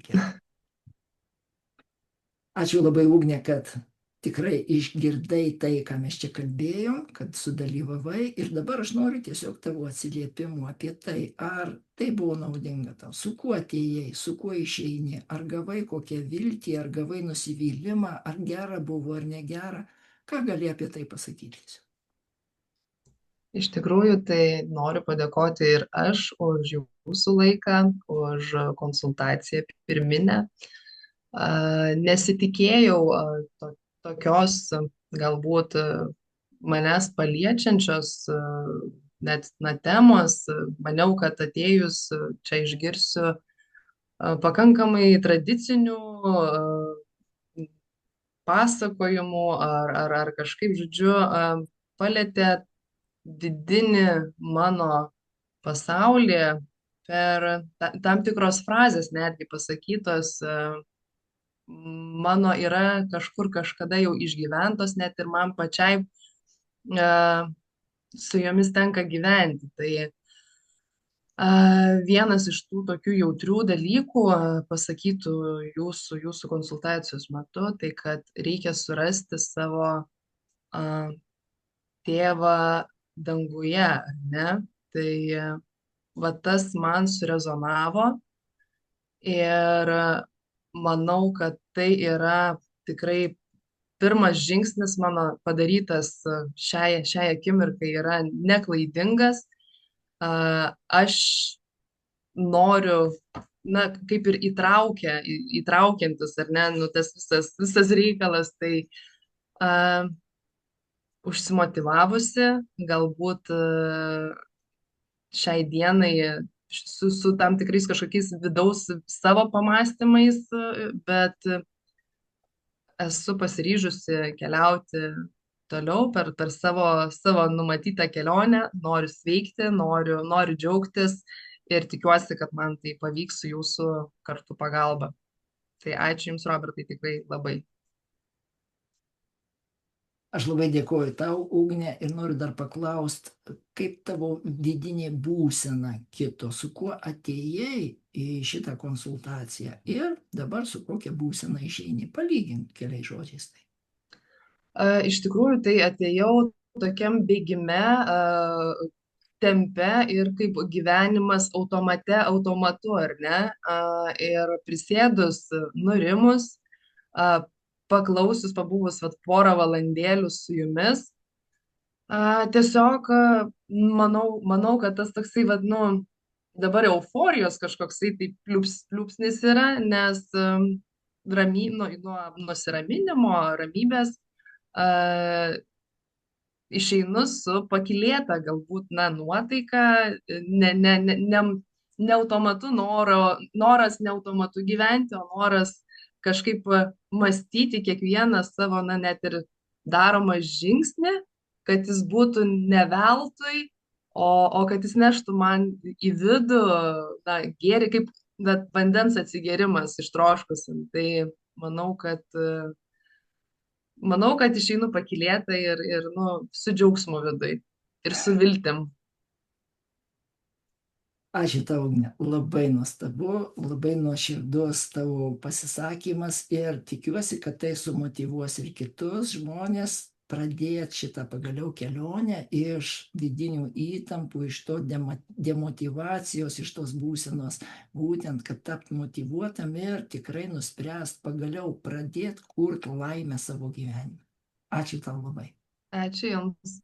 Sveiki. Ačiū labai, Ugnė, kad tikrai išgirdai tai, ką mes čia kalbėjom, kad sudalyvavai. Ir dabar aš noriu tiesiog tavo atsiliepimų apie tai, ar tai buvo naudinga tau, su kuo atėjai, su kuo išeini, ar gavai kokią viltį, ar gavai nusivylimą, ar gera buvo, ar negera. Ką gali apie tai pasakyti? Iš tikrųjų, tai noriu padėkoti ir aš už jūsų laiką, už konsultaciją pirminę. Nesitikėjau tokios galbūt manęs paliečiančios net temos. Maniau, kad atėjus čia išgirsiu pakankamai tradicinių pasakojimų ar kažkaip, žodžiu, palėtė vidinį mano pasaulį per tam tikros frazės netgi pasakytos mano yra kažkur kažkada jau išgyventos, net ir man pačiai su jomis tenka gyventi. Tai vienas iš tų tokių jautrių dalykų pasakytų jūsų konsultacijos metu, tai kad reikia surasti savo tėvą danguje, ar ne? Tai va tas man surezonavo ir manau, kad tai yra tikrai pirmas žingsnis mano padarytas šiai akimirkai yra neklaidingas. Aš noriu, na, kaip ir įtraukiantis, ar ne, nu, tas visas reikalas, tai užsimotyvavusi, galbūt šiai dienai su tam tikrais kažkokiais vidaus savo pamastymais, bet esu pasiryžusi keliauti toliau per savo numatytą kelionę, noriu sveikti, noriu džiaugtis ir tikiuosi, kad man tai pavyks su jūsų kartu pagalba. Tai ačiū Jums, Robertai, tikrai labai. Aš labai dėkoju tau, Ugnė, ir noriu dar paklausti, kaip tavo vidinė būsena kito, su kuo atėjai į šitą konsultaciją ir dabar su kokia būsena išeini. Palygink keliais žodžiais tai. Iš tikrųjų, tai atėjau tokiam bėgime, tempe ir kaip gyvenimas automatu, ar ne? Ir prisėdus, nurimus, paklausius, pabuvus porą valandėlių su jumis, tiesiog manau, kad tas toksai, dabar euforijos kažkoksai tai pliūpsnis yra, nes nuo nusiraminimo, ramybės išeinu su pakylėta galbūt, nuotaika, ne automatu noras ne automatu gyventi, o noras kažkaip mąstyti kiekvieną savo, net ir daromą žingsnį, kad jis būtų ne veltui, o kad jis neštų man į vidų, gėrį, kaip vandens atsigėrimas ištroškusim. Tai manau, kad išeinu pakylėta ir su džiaugsmu viduj ir su viltim. Ačiū tau, Ugnė. Labai nuostabu, labai nuoširdus tavo pasisakymas ir tikiuosi, kad tai sumotyvuos ir kitus žmonės pradėti šitą pagaliau kelionę iš vidinių įtampų, iš to demotyvacijos, iš tos būsenos, būtent, kad tapt motyvuotam ir tikrai nuspręst pagaliau pradėti kurti laimę savo gyvenime. Ačiū tau labai. Ačiū Jums.